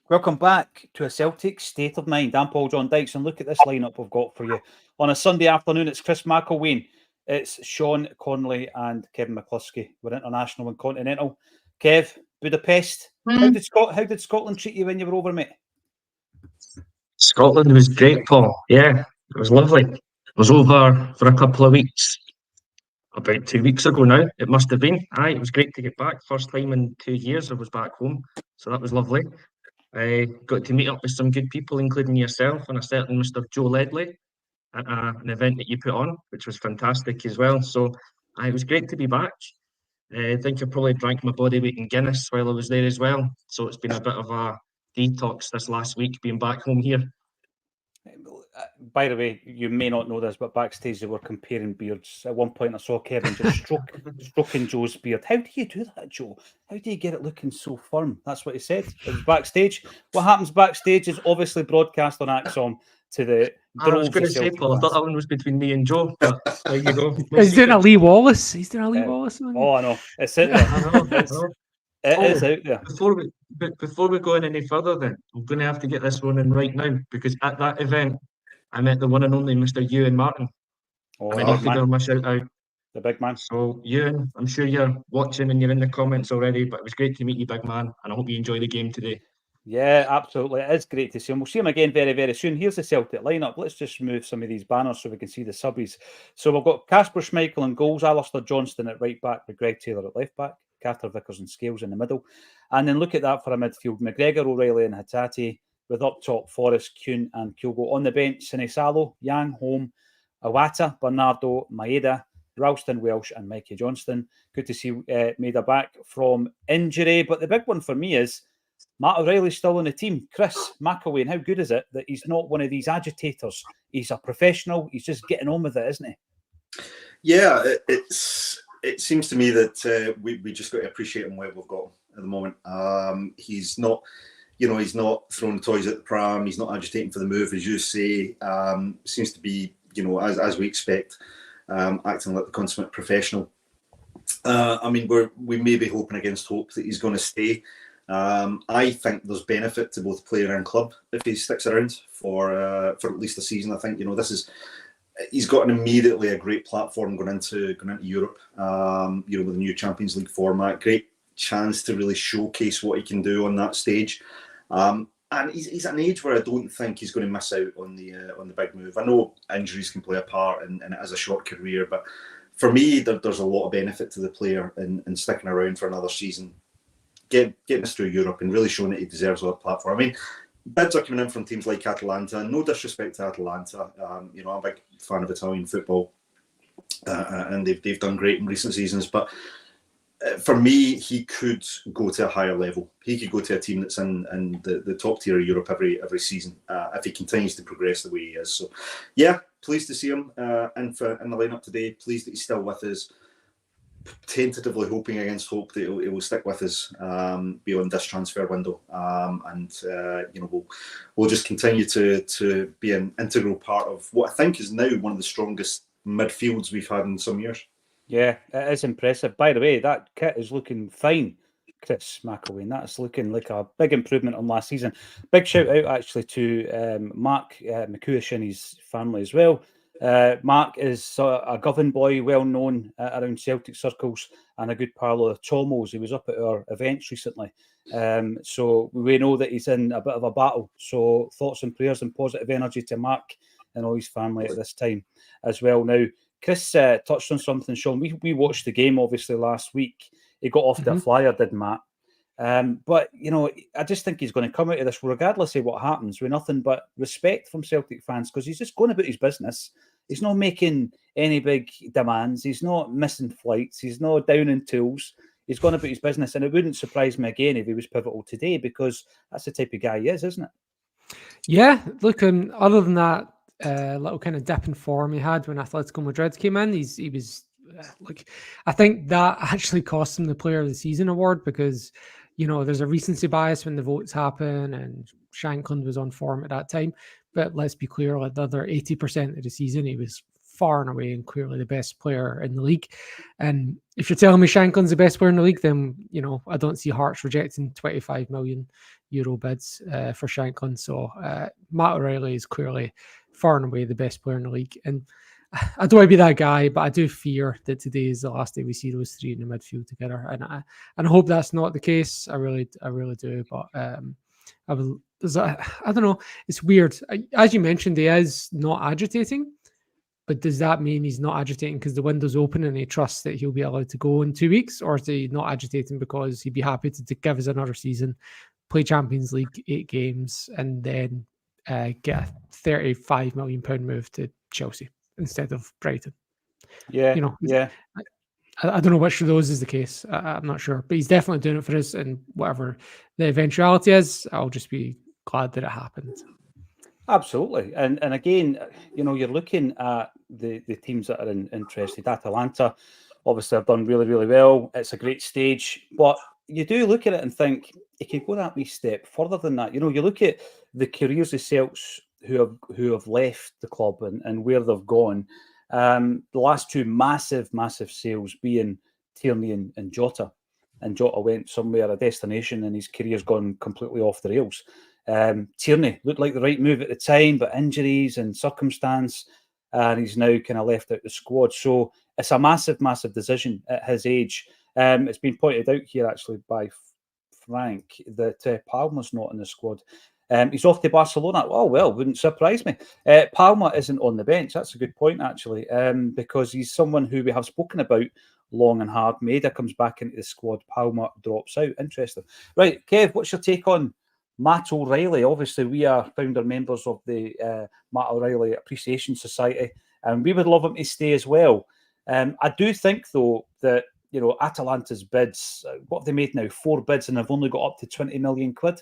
Welcome back to a Celtic State of Mind. I'm Paul John Dykes, and look at this lineup we've got for you. On a Sunday afternoon, it's Chris McElwain, it's Sean Connolly, and Kevin McCluskey. We're international and continental. Kev, Budapest. How did Scotland treat you when you were over, mate? Scotland was great, Paul. Yeah, it was lovely. I was over for a couple of weeks. About 2 weeks ago now, it must have been. It was great to get back. First time in 2 years I was back home, so that was lovely. I got to meet up with some good people, including yourself and a certain Mr. Joe Ledley at an event that you put on, which was fantastic as well. So it was great to be back. I think I probably drank my body weight in Guinness while I was there as well. So it's been a bit of a detox this last week being back home here. By the way, you may not know this, but backstage they were comparing beards. At one point I saw Kevin just stroking Joe's beard. How do you do that, Joe? How do you get it looking so firm? That's what he said. It was backstage. What happens backstage is obviously broadcast on Acsom to the I was going to say, Paul, I thought that one was between me and Joe, but there you go. He's doing a Lee Wallace. He's doing a Lee Wallace, man. Oh, I know. It's out there. It is out there. Before we go any further, then, I'm going to have to get this one in right now, because at that event, I met the one and only Mr. Ewan Martin. I need to give him a shout out. The big man. So, Ewan, I'm sure you're watching and you're in the comments already, but it was great to meet you, big man, and I hope you enjoy the game today. Yeah, absolutely. It is great to see him. We'll see him again very, very soon. Here's the Celtic lineup. Let's just move some of these banners so we can see the subbies. So we've got Kasper Schmeichel in goals, Alistair Johnston at right back with Greg Taylor at left back, Carter Vickers and Scales in the middle. And then look at that for a midfield. McGregor, O'Reilly and Hatate, with up top Forrest, Kuhn and Kyogo. On the bench, Sinisalo, Yang, Holm, Iwata, Bernardo, Maeda, Ralston, Welsh and Mikey Johnston. Good to see Maeda back from injury. But the big one for me is Matt O'Reilly's still on the team. Chris McElwain, how good is it that he's not one of these agitators? He's a professional. He's just getting on with it, isn't he? Yeah, it seems to me that we just got to appreciate him what we've got at the moment. He's not, he's not throwing toys at the pram. He's not agitating for the move, as you say. Seems to be, as we expect, acting like the consummate professional. We may be hoping against hope that he's going to stay. I think there's benefit to both player and club if he sticks around for at least a season. I think he's got immediately a great platform going into Europe. With the new Champions League format, great chance to really showcase what he can do on that stage. And he's at an age where I don't think he's going to miss out on the big move. I know injuries can play a part, and it is a short career, but for me, there's a lot of benefit to the player in sticking around for another season. Getting us through Europe and really showing that he deserves a platform. I mean, bids are coming in from teams like Atalanta. No disrespect to Atalanta. I'm a big fan of Italian football, and they've done great in recent seasons. But for me, he could go to a higher level. He could go to a team that's in the top tier of Europe every season if he continues to progress the way he is. So, yeah, pleased to see him in the lineup today. Pleased that he's still with us. Tentatively hoping against hope that it will stick with us beyond this transfer window, we'll just continue to be an integral part of what I think is now one of the strongest midfields we've had in some years. Yeah, it is impressive. By the way, that kit is looking fine, Chris McElwain. That's looking like a big improvement on last season. Big shout out actually to Mark McCuish and his family as well. Mark is a Govan boy, well known around Celtic circles, and a good pal of Tomo's. He was up at our events recently, so we know that he's in a bit of a battle. So thoughts and prayers and positive energy to Mark and all his family at this time as well. Now, Chris touched on something, Sean. We watched the game obviously last week. He got off to a flyer, did Matt? But I just think he's going to come out of this, regardless of what happens, with nothing but respect from Celtic fans, because he's just going about his business. He's not making any big demands. He's not missing flights. He's not down in tools. He's going about his business, and it wouldn't surprise me again if he was pivotal today, because that's the type of guy he is, isn't it? Yeah, look, other than that little kind of dip in form he had when Atletico Madrid came in, he was I think that actually cost him the Player of the Season award, because there's a recency bias when the votes happen, and Shankland was on form at that time. But let's be clear, like the other 80% of the season, he was far and away and clearly the best player in the league. And if you're telling me Shankland's the best player in the league, then, I don't see Hearts rejecting 25 million Euro bids for Shankland. So Matt O'Reilly is clearly far and away the best player in the league. And I don't want to be that guy, but I do fear that today is the last day we see those three in the midfield together. And I hope that's not the case. I really do. But I don't know. It's weird. As you mentioned, he is not agitating. But does that mean he's not agitating because the window's open and he trusts that he'll be allowed to go in 2 weeks? Or is he not agitating because he'd be happy to give us another season, play Champions League 8 games, and then get a £35 million move to Chelsea instead of Brighton? Yeah, I don't know which of those is the case. I'm not sure. But he's definitely doing it for us, and whatever the eventuality is, I'll just be glad that it happened. Absolutely. And again, you're looking at the teams that are interested. Atalanta, obviously, have done really, really well. It's a great stage. But you do look at it and think, it could go that wee step further than that. You look at the careers of Celts who have left the club and where they've gone. The last two massive sales being Tierney and Jota. And Jota went somewhere, a destination, and his career's gone completely off the rails. Tierney looked like the right move at the time, but injuries and circumstance, and he's now kind of left out the squad. So it's a massive decision at his age. It's been pointed out here actually by Frank that Palmer's not in the squad. He's off to Barcelona. Oh, well, wouldn't surprise me. Palmer isn't on the bench. That's a good point, actually, because he's someone who we have spoken about long and hard. Maeda comes back into the squad. Palmer drops out. Interesting. Right, Kev, what's your take on Matt O'Reilly? Obviously, we are founder members of the Matt O'Reilly Appreciation Society, and we would love him to stay as well. I do think, though, that Atalanta's bids, what have they made now? 4 bids, and they've only got up to 20 million quid.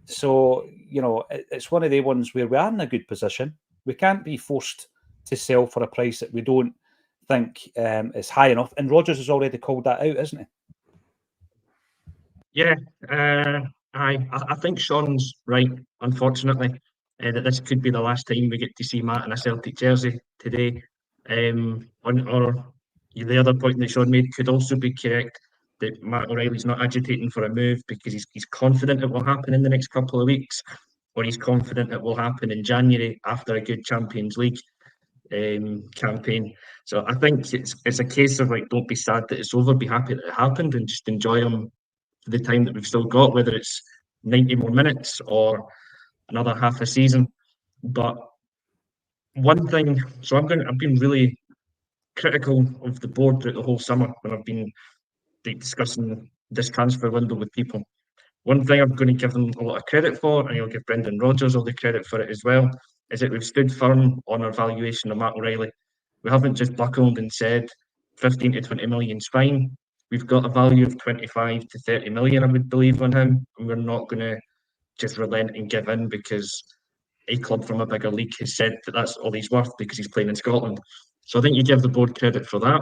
So, it's one of the ones where we are in a good position. We can't be forced to sell for a price that we don't think is high enough. And Rodgers has already called that out, isn't he? Yeah, I think Sean's right, unfortunately, that this could be the last time we get to see Matt in a Celtic jersey today. Or the other point that Sean made could also be correct, that Matt O'Reilly's not agitating for a move because he's confident it will happen in the next couple of weeks, or he's confident it will happen in January after a good Champions League campaign. So I think it's a case of don't be sad that it's over, be happy that it happened, and just enjoy him for the time that we've still got, whether it's 90 more minutes or another half a season. But one thing, so I've been really critical of the board throughout the whole summer when I've been discussing this transfer window with people. One thing I'm going to give them a lot of credit for, and I'll give Brendan Rodgers all the credit for it as well, is that we've stood firm on our valuation of Matt O'Reilly. We haven't just buckled and said 15 to 20 million is fine. We've got a value of 25 to 30 million, I would believe, on him, and we're not going to just relent and give in because a club from a bigger league has said that that's all he's worth because he's playing in Scotland. So I think you give the board credit for that.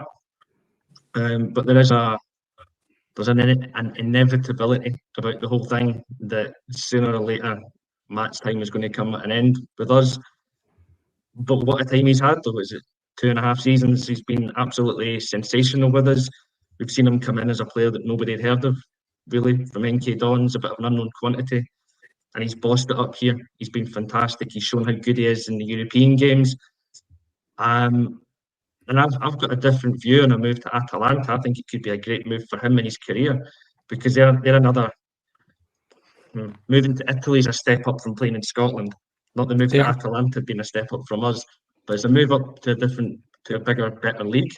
But there's an inevitability about the whole thing that sooner or later Matt's time is going to come at an end with us. But what a time he's had, though. Is it 2.5 seasons? He's been absolutely sensational with us. We've seen him come in as a player that nobody had heard of, really, from NK Dons, a bit of an unknown quantity. And he's bossed it up here. He's been fantastic. He's shown how good he is in the European games. And I've got a different view on a move to Atalanta. I think it could be a great move for him in his career because they're another. Moving to Italy is a step up from playing in Scotland. Not the move to Atalanta being a step up from us, but it's a move up to a bigger, better league.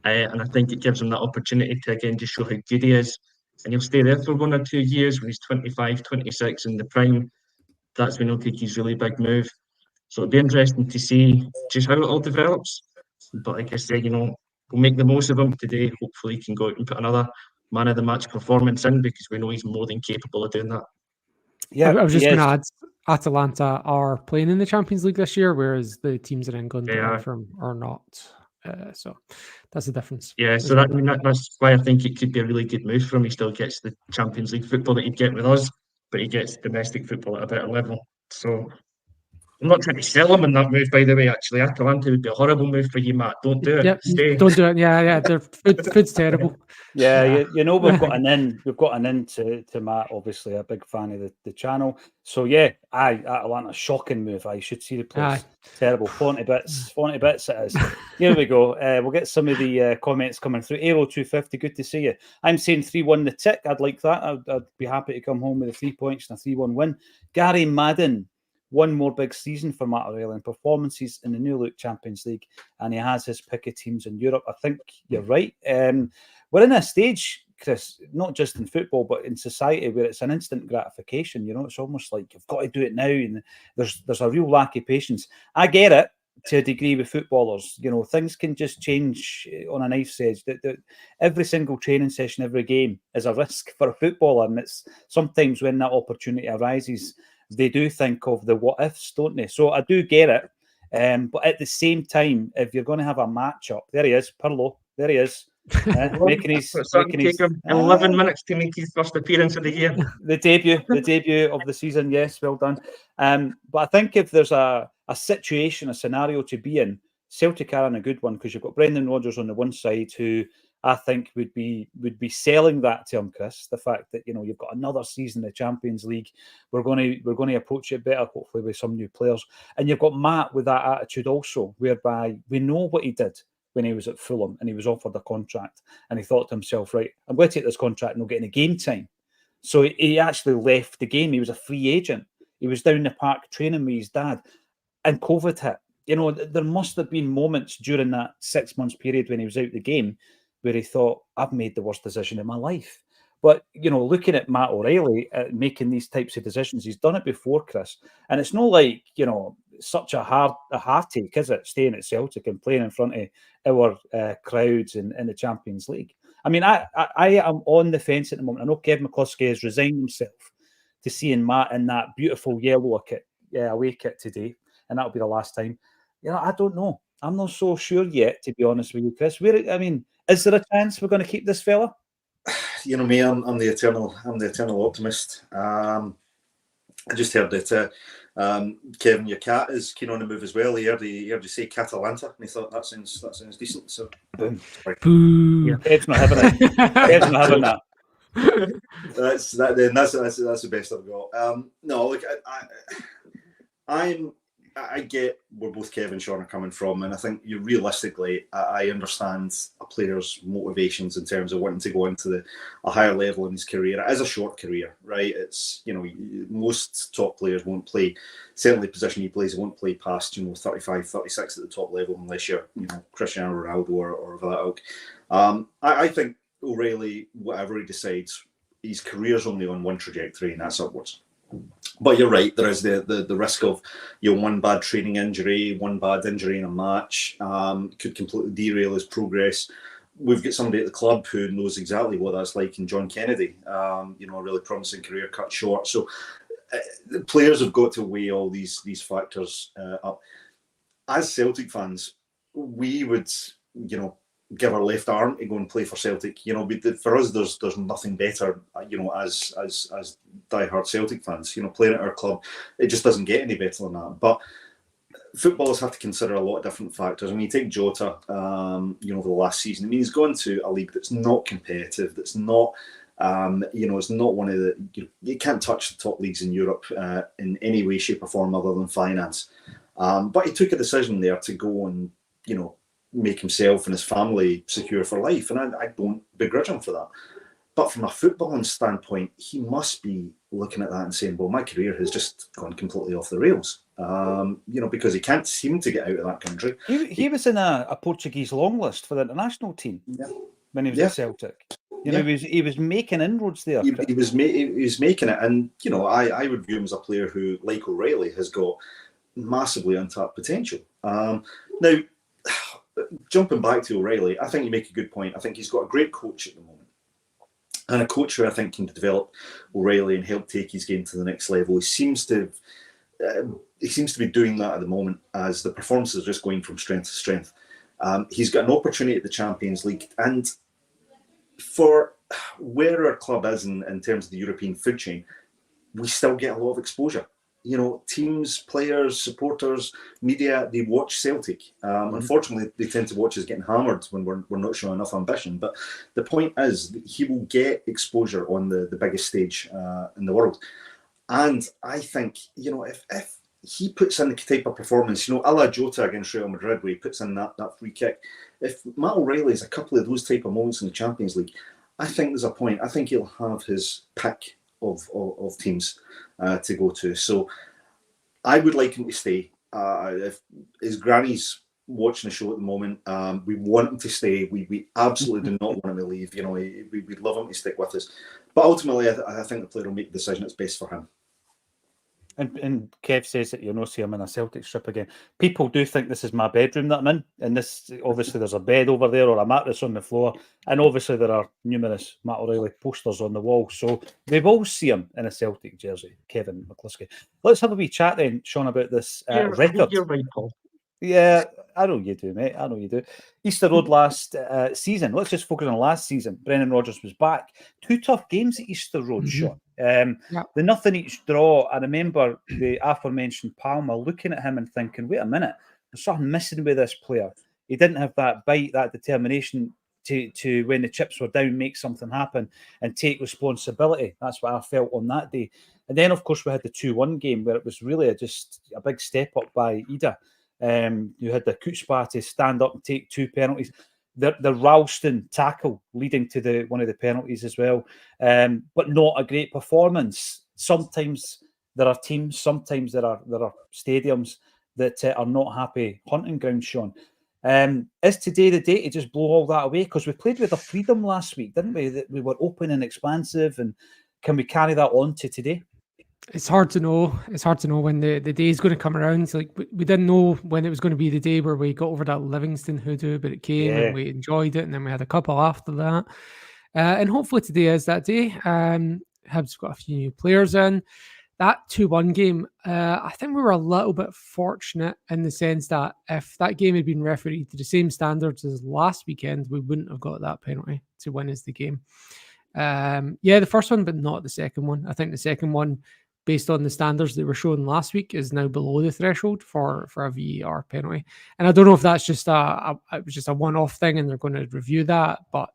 And I think it gives him that opportunity to again just show how good he is. And he'll stay there for 1 or 2 years when he's 25, 26 in the prime. That's when he'll take his really big move. So it'll be interesting to see just how it all develops. But like I said, we'll make the most of him today. Hopefully he can go out and put another man of the match performance in because we know he's more than capable of doing that. Yeah, I was just going to add, Atalanta are playing in the Champions League this year, whereas the teams in England are not. So that's the difference. Yeah, so that's why I think it could be a really good move for him. He still gets the Champions League football that he'd get with us, but he gets domestic football at a better level. So I'm not trying to sell him in that move, by the way. Actually, Atalanta would be a horrible move for you, Matt. Don't do it. Yep, Stay. don't do it. Yeah. Their food's terrible. Yeah, Yeah. you know we've got an in. We've got an in to Matt. Obviously, a big fan of the channel. So yeah, Atalanta, shocking move. I should see the place. Terrible. 40 bits it is. Here we go. We'll get some of the comments coming through. Aero 250, good to see you. I'm saying 3-1 the tick. I'd like that. I'd be happy to come home with the 3 points and a 3-1 win. Gary Madden. One more big season for Matt O'Reilly and performances in the new look Champions League, and he has his pick of teams in Europe. I think you're right. We're in a stage, Chris, not just in football, but in society where it's an instant gratification. You know, it's almost like you've got to do it now, and there's a real lack of patience. I get it to a degree with footballers. You know, things can just change on a knife's edge. Every single training session, every game is a risk for a footballer, and it's sometimes when that opportunity arises, they do think of the what ifs, don't they? So I do get it. But at the same time, if you're going to have a matchup, there he is, Pirlo. There he is. Making his 11 minutes to make his first appearance of the year. The debut of the season. Yes, well done. But I think if there's a situation, a scenario to be in, Celtic are in a good one because you've got Brendan Rodgers on the one side who I think would be selling that to him, Chris. The fact that you've got another season of the Champions League, we're going to approach it better, hopefully with some new players. And you've got Matt with that attitude also, whereby we know what he did when he was at Fulham and he was offered a contract, and he thought to himself, right, I'm going to take this contract and not get any game time. So he actually left the game. He was a free agent. He was down the park training with his dad, and COVID hit. There must have been moments during that 6 months period when he was out the game where he thought, I've made the worst decision in my life. But, looking at Matt O'Reilly making these types of decisions, he's done it before, Chris. And it's not like, such a heartache, is it, staying at Celtic and playing in front of our crowds in the Champions League. I mean, I am on the fence at the moment. I know Kevin McCluskey has resigned himself to seeing Matt in that beautiful yellow kit, away kit today, and that'll be the last time. I don't know. I'm not so sure yet, to be honest with you, Chris. Is there a chance we're going to keep this fella? You know me, I'm the eternal optimist. I just heard that Kevin, your cat, is keen on the move as well. He heard you say Catalanta, and he thought that sounds decent. So boom. Boo. Kev's not having it. Kev's not having that. That's the best I've got. No, look, I get where both Kev and Sean are coming from, and I think realistically, I understand a player's motivations in terms of wanting to go into a higher level in his career. It is a short career, right? It's most top players won't play, certainly the position he plays, won't play past 35, 36 at the top level unless you're Cristiano Ronaldo or that ilk. I think O'Reilly, whatever he decides, his career's only on one trajectory, and that's upwards. But you're right, there is the risk of one bad training injury, one bad injury in a match could completely derail his progress. We've got somebody at the club who knows exactly what that's like in John Kennedy, a really promising career cut short. So the players have got to weigh all these factors up. As Celtic fans, we would, give our left arm to go and play for Celtic. For us, there's nothing better. As diehard Celtic fans, playing at our club, it just doesn't get any better than that. But footballers have to consider a lot of different factors. I mean, you take Jota, over the last season. I mean, he's gone to a league that's not competitive. That's not, it's not one of the. You can't touch the top leagues in Europe in any way, shape, or form other than finance. But he took a decision there to go and make himself and his family secure for life, and I don't begrudge him for that. But from a footballing standpoint, he must be looking at that and saying, well, my career has just gone completely off the rails, because he can't seem to get out of that country. He was in a Portuguese long list for the international team when he was at Celtic. He was making inroads there. He was making it, and I would view him as a player who, like O'Reilly, has got massively untapped potential. Now, jumping back to O'Reilly, I think you make a good point. I think he's got a great coach at the moment, and a coach who I think can develop O'Reilly and help take his game to the next level. He seems to be doing that at the moment as the performances are just going from strength to strength. He's got an opportunity at the Champions League, and for where our club is in terms of the European food chain, we still get a lot of exposure. teams, players, supporters, media, they watch Celtic. Unfortunately, they tend to watch us getting hammered when we're not showing enough ambition. But the point is that he will get exposure on the biggest stage in the world. And I think, if he puts in the type of performance, a la Jota against Real Madrid, where he puts in that free kick. If Matt O'Reilly has a couple of those type of moments in the Champions League, I think there's a point. I think he'll have his pick of teams to go to. So I would like him to stay. If his granny's watching the show at the moment, we want him to stay. We absolutely do not want him to leave. We'd love him to stick with us. But ultimately, I think the player will make the decision that's best for him. And Kev says that you'll not see him in a Celtic strip again. People do think this is my bedroom that I'm in, and this obviously there's a bed over there or a mattress on the floor, and obviously there are numerous Matt O'Reilly posters on the wall. So they will see him in a Celtic jersey, Kevin McCluskey. Let's have a wee chat then, Sean, about this record. You're right, Paul. Yeah, I know you do, mate. I know you do. Easter Road last season. Let's just focus on last season. Brendan Rodgers was back. 2 tough games at Easter Road, Sean. The nothing each draw. I remember the aforementioned Palmer looking at him and thinking, wait a minute, there's something missing with this player. He didn't have that bite, that determination to when the chips were down, make something happen and take responsibility. That's what I felt on that day. And then, of course, we had the 2-1 game where it was really just a big step up by Ida. You had the chutzpah to stand up and take 2 penalties. The Ralston tackle leading to one of the penalties as well, but not a great performance. Sometimes there are teams, sometimes there are stadiums that are not happy hunting ground, Sean. Is today the day to just blow all that away? Because we played with a freedom last week, didn't we? That we were open and expansive, and can we carry that on to today? It's hard to know. It's hard to know when the day is going to come around. Like we didn't know when it was going to be the day where we got over that Livingston hoodoo, but it came and we enjoyed it, and then we had a couple after that. And hopefully today is that day. Hibs got a few new players in. That 2-1 game, I think we were a little bit fortunate in the sense that if that game had been refereed to the same standards as last weekend, we wouldn't have got that penalty to win us the game. The first one, but not the second one. I think the second one, based on the standards that were shown last week, is now below the threshold for a VAR penalty. And I don't know if that's just it was just a one-off thing and they're going to review that, but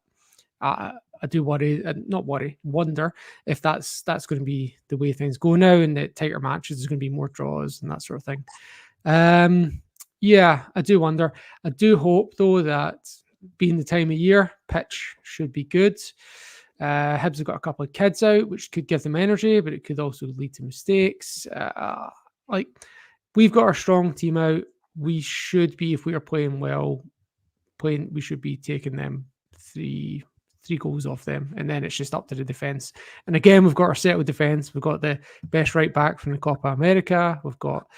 I do wonder if that's going to be the way things go now, and that tighter matches, there's going to be more draws and that sort of thing. I do wonder. I do hope, though, that being the time of year, pitch should be good. Hibs have got a couple of kids out, which could give them energy, but it could also lead to mistakes. We've got our strong team out. We should be, if we are playing well, we should be taking them three goals off them, and then it's just up to the defence. And again, we've got our settled defence. We've got the best right back from the Copa America. We've got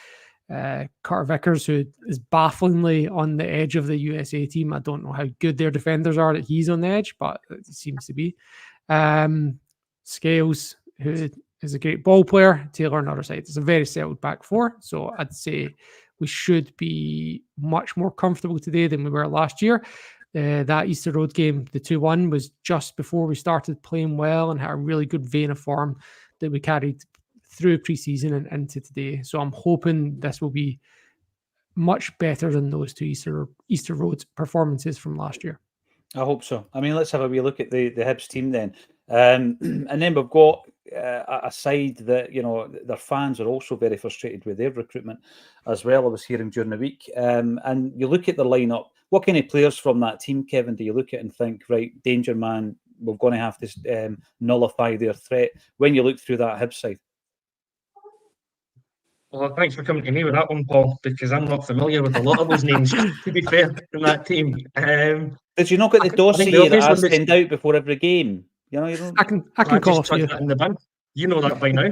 Carter Vickers, who is bafflingly on the edge of the USA team. I don't know how good their defenders are that he's on the edge, but it seems to be. Scales, who is a great ball player. Taylor on the other side. It's a very settled back four. So I'd say we should be much more comfortable today than we were last year. That Easter Road game, the 2-1, was just before we started playing well and had a really good vein of form that we carried through pre-season and into today. So I'm hoping this will be much better than those 2 Easter Road performances from last year. I hope so. I mean, let's have a wee look at the Hibs team then. And then we've got a side that, their fans are also very frustrated with their recruitment as well. I was hearing during the week. And you look at the lineup, what kind of players from that team, Kevin, do you look at and think, right, danger man, we're going to have to nullify their threat when you look through that Hibs side? Well, thanks for coming to me with that one, Paul, because I'm not familiar with a lot of those names, to be fair, from that team. Did you not get the dossier that I send out before every game? You don't... I can call a few. That in the bin. You know that by now.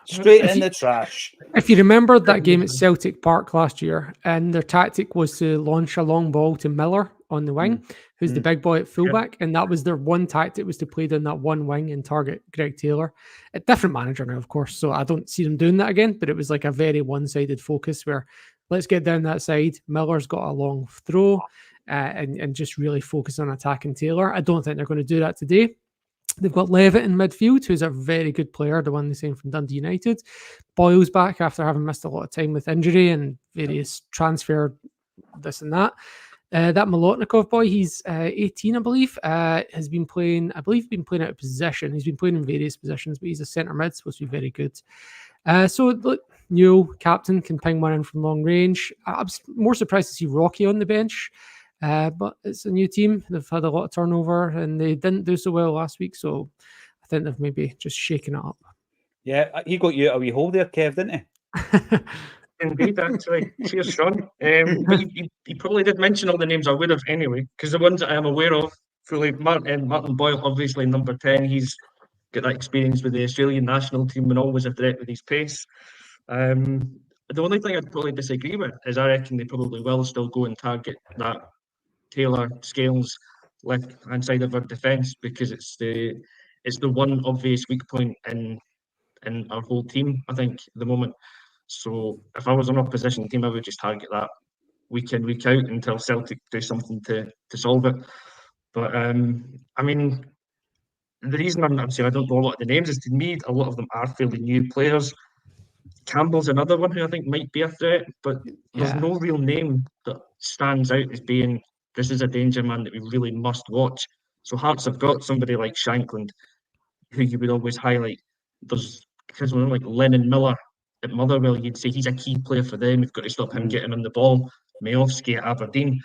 Straight in the trash. If you remember that game at Celtic Park last year, and their tactic was to launch a long ball to Miller on the wing, who's the big boy at fullback, and that was their one tactic, was to play down that one wing and target Greg Taylor. A different manager now, of course, so I don't see them doing that again, but it was like a very one-sided focus where let's get down that side. Miller's got a long throw and just really focus on attacking Taylor. I don't think they're going to do that today. They've got Levitt in midfield, who's a very good player, the one they signed from Dundee United. Boyle's back after having missed a lot of time with injury and various transfer this and that. That Molotnikov boy, he's 18, I believe, has been playing, out of position. He's been playing in various positions, but he's a centre mid, supposed to be very good. So look, Newell, captain, can ping one in from long range. I was more surprised to see Rocky on the bench, but it's a new team. They've had a lot of turnover and they didn't do so well last week, so I think they've maybe just shaken it up. Yeah, he got you out a wee hole there, Kev, didn't he? Indeed, actually. Cheers, Sean. But he probably did mention all the names I would have anyway, because the ones that I am aware of, fully, Martin Boyle, obviously number 10, he's got that experience with the Australian national team and always a threat with his pace. The only thing I'd probably disagree with is I reckon they probably will still go and target that Taylor Scales left-hand side of our defence, because it's the one obvious weak point in our whole team, I think, at the moment. So if I was an opposition team, I would just target that week in, week out until Celtic do something to solve it. But I mean, the reason I'm saying I don't know a lot of the names is, to me, a lot of them are fairly new players. Campbell's another one who I think might be a threat, but there's no real name that stands out as being, this is a danger man that we really must watch. So Hearts have got somebody like Shankland, who you would always highlight. There's someone like Lennon Miller at Motherwell, you'd say he's a key player for them. We've got to stop him getting on the ball. Mayovsky at Aberdeen.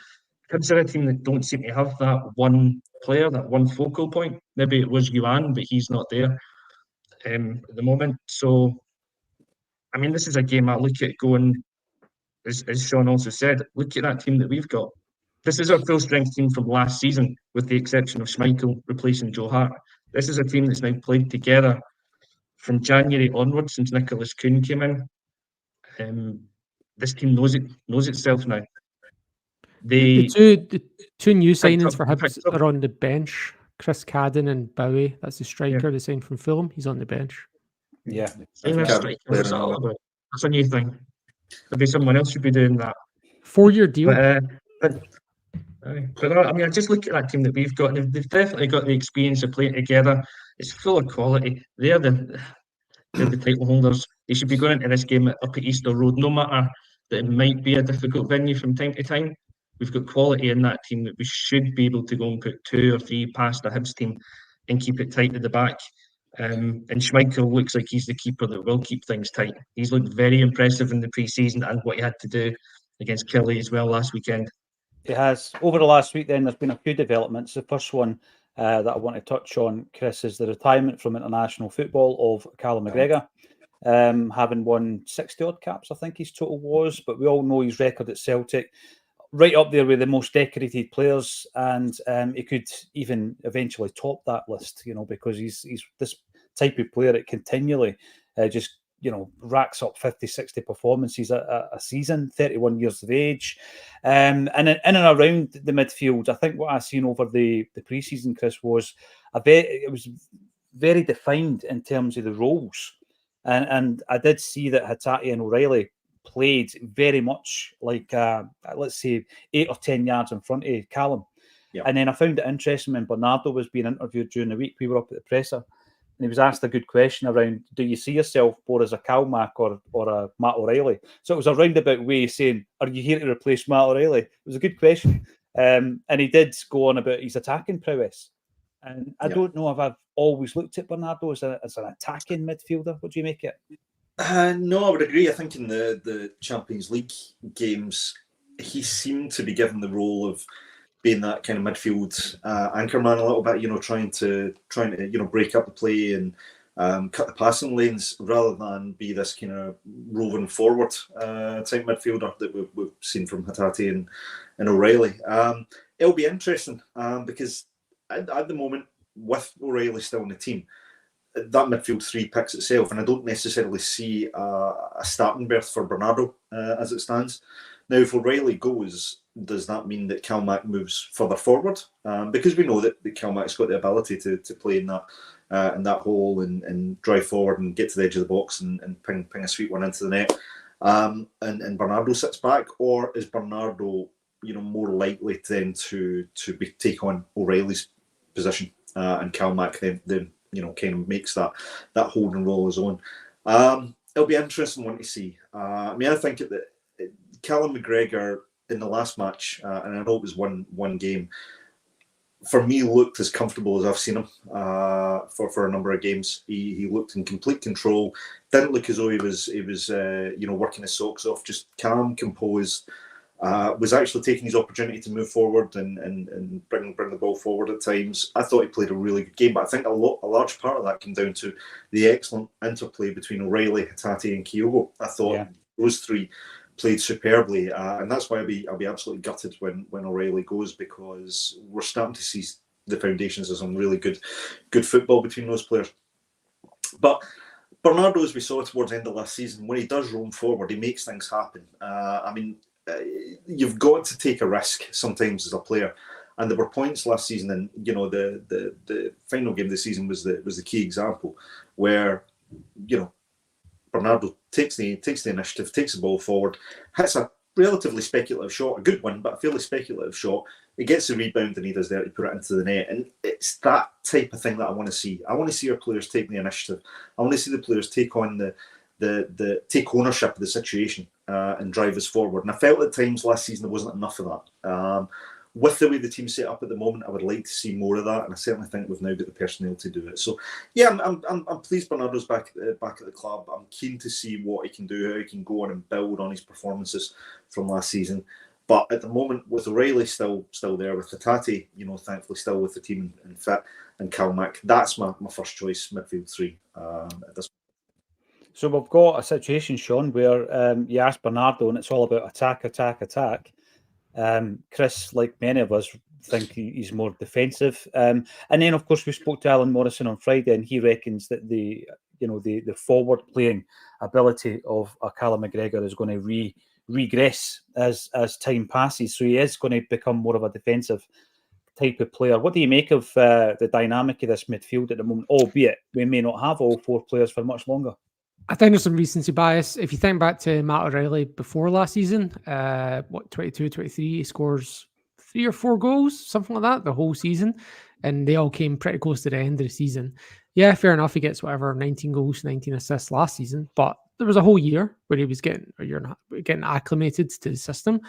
Hibs are a team that don't seem to have that one player, that one focal point. Maybe it was Yuan, but he's not there at the moment. So, I mean, this is a game I look at going, as Sean also said, look at that team that we've got. This is our full-strength team from last season, with the exception of Schmeichel replacing Joe Hart. This is a team that's now played together from January onwards, since Nicholas Kuhn came in. This team knows itself now. The two new signings for Hibs are on the bench. Chris Cadden and Bowie. That's the striker they signed from Fulham. He's on the bench. Yeah. That's a new thing. Maybe someone else should be doing that. 4-year deal. But I mean, I just look at that team that we've got, and they've definitely got the experience of playing together. It's full of quality. They're the title holders. They should be going into this game up at Easter Road, no matter that it might be a difficult venue from time to time. We've got quality in that team that we should be able to go and put 2 or 3 past the Hibs team and keep it tight at the back. And Schmeichel looks like he's the keeper that will keep things tight. He's looked very impressive in the pre-season, and what he had to do against Kelly as well last weekend. It has. Over the last week then, there's been a few developments. The first one that I want to touch on, Chris, is the retirement from international football of Callum McGregor, having won 60-odd caps, I think his total was, but we all know his record at Celtic, right up there with the most decorated players, and he could even eventually top that list, because he's this type of player that continually just racks up 50, 60 performances a season, 31 years of age. And in and around the midfield, I think what I've seen over the pre-season, Chris, was it was very defined in terms of the roles. And I did see that Hatate and O'Reilly played very much like, let's say, 8 or 10 yards in front of Callum. Yeah. And then I found it interesting when Bernardo was being interviewed during the week. We were up at the presser, and he was asked a good question around, do you see yourself more as a Calmac or a Matt O'Reilly? So it was a roundabout way saying, are you here to replace Matt O'Reilly? It was a good question. And he did go on about his attacking prowess. And I don't know if I've always looked at Bernardo as an attacking midfielder. What do you make it? No, I would agree. I think in the Champions League games, he seemed to be given the role of being that kind of midfield anchorman a little bit, trying to break up the play and cut the passing lanes, rather than be this kind of roving forward type midfielder that we've seen from Hatate and O'Reilly. It'll be interesting because at the moment, with O'Reilly still in the team, that midfield 3 picks itself, and I don't necessarily see a starting berth for Bernardo as it stands. Now, if O'Reilly goes, does that mean that Calmac moves further forward? Because we know that Calmac's got the ability to play in that hole and drive forward and get to the edge of the box and ping a sweet one into the net. And Bernardo sits back, or is Bernardo more likely then to take on O'Reilly's position? and Cal Mack then kind of makes that holding role his own. It'll be an interesting one to see. I think that Callum McGregor in the last match, and I know it was one game, for me looked as comfortable as I've seen him for a number of games. He looked in complete control. Didn't look as though he was working his socks off. Just calm, composed. Was actually taking his opportunity to move forward and bring the ball forward at times. I thought he played a really good game, but I think a large part of that came down to the excellent interplay between O'Reilly, Hatate, and Kyogo. I thought those three played superbly, and that's why I'll be absolutely gutted when O'Reilly goes, because we're starting to see the foundations of some really good football between those players. But Bernardo, as we saw towards the end of last season, when he does roam forward, he makes things happen. You've got to take a risk sometimes as a player, and there were points last season, and the final game of the season was the key example where Bernardo takes the initiative, takes the ball forward, hits a relatively speculative shot, a good one, but a fairly speculative shot. He gets the rebound and he does there to put it into the net, and it's that type of thing that I want to see. I want to see our players take the initiative. I want to see the players take on the take ownership of the situation and drive us forward. And I felt at times last season there wasn't enough of that. With the way the team's set up at the moment, I would like to see more of that, and I certainly think we've now got the personnel to do it. So, yeah, I'm pleased Bernardo's back at the club. I'm keen to see what he can do, how he can go on and build on his performances from last season. But at the moment, with O'Reilly still there, with Hatate, thankfully still with the team and fit, and Cal Mack, that's my first choice midfield three at this point. So we've got a situation, Sean, where you ask Bernardo, and it's all about attack. Chris, like many of us, think he's more defensive. And then, of course, we spoke to Alan Morrison on Friday, and he reckons that the forward playing ability of Callum McGregor is going to regress as time passes. So he is going to become more of a defensive type of player. What do you make of the dynamic of this midfield at the moment, albeit we may not have all four players for much longer? I think there's some recency bias. If you think back to Matt O'Reilly before last season, 22, 23, he scores 3 or 4 goals, something like that, the whole season. And they all came pretty close to the end of the season. Yeah, fair enough. He gets 19 goals, 19 assists last season. But there was a whole year where he was getting acclimated to the system.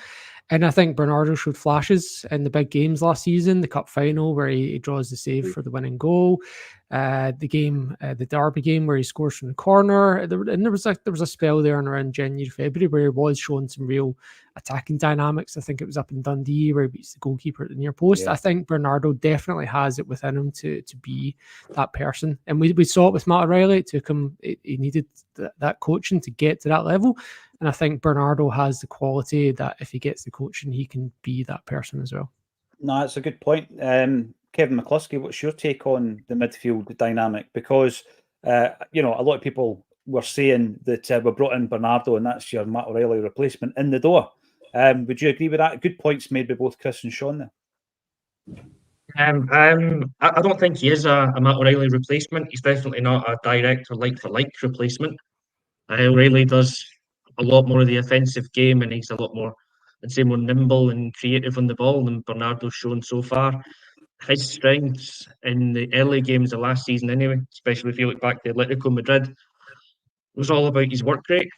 And I think Bernardo showed flashes in the big games last season, the cup final where he draws the save for the winning goal, the Derby game where he scores from the corner, and there was a spell there in around January, February where he was showing some real attacking dynamics. I think it was up in Dundee where he beats the goalkeeper at the near post. Yeah. I think Bernardo definitely has it within him to be that person, and we saw it with Matt O'Reilly. It took him; he needed that coaching to get to that level. And I think Bernardo has the quality that if he gets the coaching, he can be that person as well. No, that's a good point. Kevin McCluskey, what's your take on the midfield dynamic? Because, a lot of people were saying that we brought in Bernardo and that's your Matt O'Reilly replacement in the door. Would you agree with that? Good points made by both Chris and Sean there. I don't think he is a Matt O'Reilly replacement. He's definitely not a direct or like-for-like replacement. O'Reilly does a lot more of the offensive game, and he's a lot more, I'd say, more nimble and creative on the ball than Bernardo's shown so far. His strengths in the early games of last season, anyway, especially if you look back to Atletico Madrid, was all about his work rate,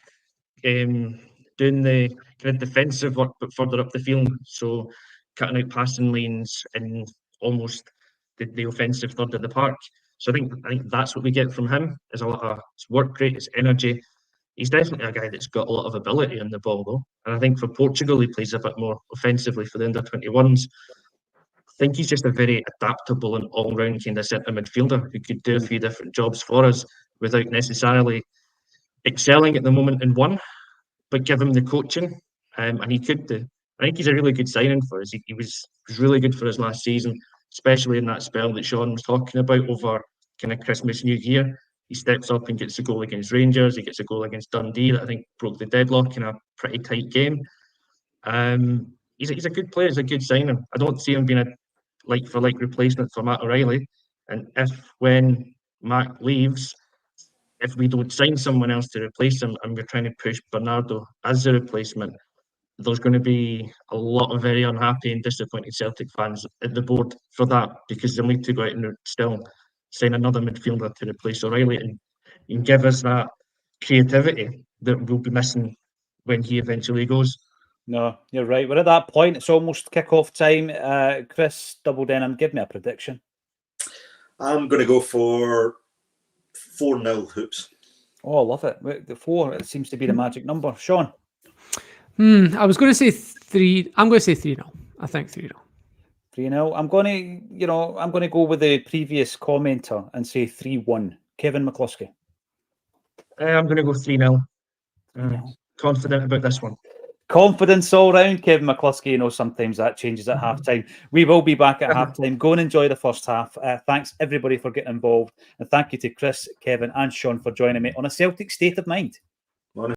doing the kind of defensive work but further up the field. So cutting out passing lanes and almost the offensive third of the park. So I think that's what we get from him, is a lot of his work rate, his energy. He's definitely a guy that's got a lot of ability on the ball, though. And I think for Portugal, he plays a bit more offensively for the under-21s. I think he's just a very adaptable and all-round kind of centre midfielder who could do a few different jobs for us without necessarily excelling at the moment in one, but give him the coaching, and he could do. I think he's a really good signing for us. He was really good for us last season, especially in that spell that Sean was talking about over kind of Christmas, New Year. He steps up and gets a goal against Rangers. He gets a goal against Dundee that I think broke the deadlock in a pretty tight game. He's a good player. He's a good signing. I don't see him being a like-for-like replacement for Matt O'Reilly. And when Matt leaves, if we don't sign someone else to replace him and we're trying to push Bernardo as a replacement, there's going to be a lot of very unhappy and disappointed Celtic fans at the board for that, because they'll need to go out and still sign another midfielder to replace O'Reilly and give us that creativity that we'll be missing when he eventually goes. No, you're right. We're at that point. It's almost kick-off time. Chris, double denim, give me a prediction. I'm going to go for 4-0 Hoops. Oh, I love it. The 4, it seems to be the magic number. Sean? I was going to say 3. I'm going to say 3-0. I think 3-0. 3-0. I'm going to go with the previous commenter and say 3-1. Kevin McCluskey. I'm going to go 3-0. Confident about this one. Confidence all round, Kevin McCluskey. You know, sometimes that changes at halftime. We will be back at halftime. Go and enjoy the first half. Thanks, everybody, for getting involved. And thank you to Chris, Kevin, and Sean for joining me on A Celtic State of Mind.